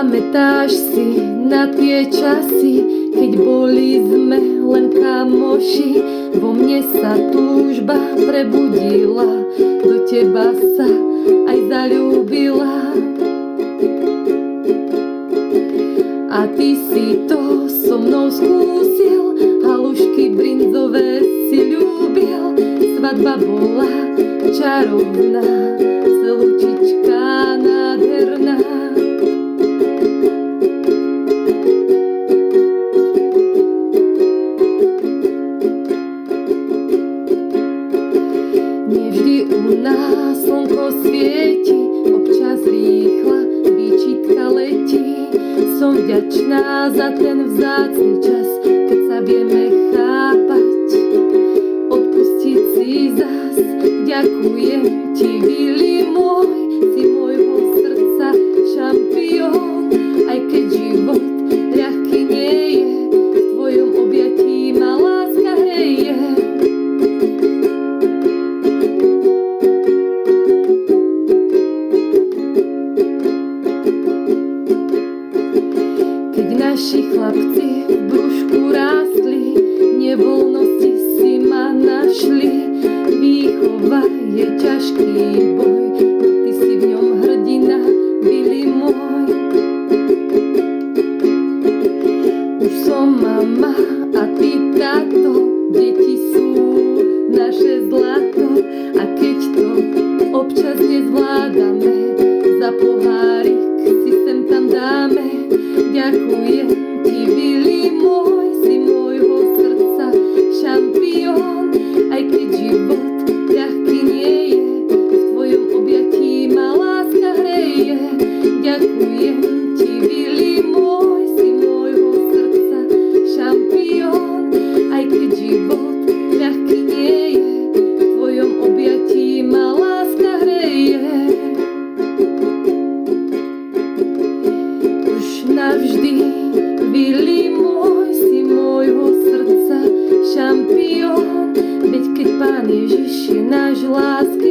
Pamätáš si na tie časy, keď boli sme len kamoši? Vo mne sa túžba prebudila, do teba sa aj zaľúbila. A ty si to so mnou skúsil, halušky brinzové si ľúbil. Svadba bola čarovná, celúčička nádherná. Nevždy u nás slnko svieti, občas rýchla výčitka letí. Som vďačná za ten vzácny čas, keď sa vieme chápať, odpustiť si zas. Ďakujem ti, Vili môj, si môjho srdca šampión. Aj keď život ľahký nie je, v tvojom objatí ma láska hreje. Keď naši chlapci v brúšku rástli, nevoľnosti si ma našli. Výchova je ťažký boj, no ty si v ňom hrdina, Vili môj. Už som mama a ty táto, deti sú naše zlato. A keď to občas nezvládame, za pohárik si sem tam dáme. Ďakujem ti, Vili môj, si môjho srdca šampión. Aj keď život ľahký nie je, v tvojom objatí ma láska hreje. Ďakujem ti, Vili môj, si môjho srdca šampión. Aj keď život ľahký nie je, v tvojom objatí ma láska hreje. Už navždy, Vili môj, si môjho srdca šampión. Veď keď Pán Ježiš je náš lásky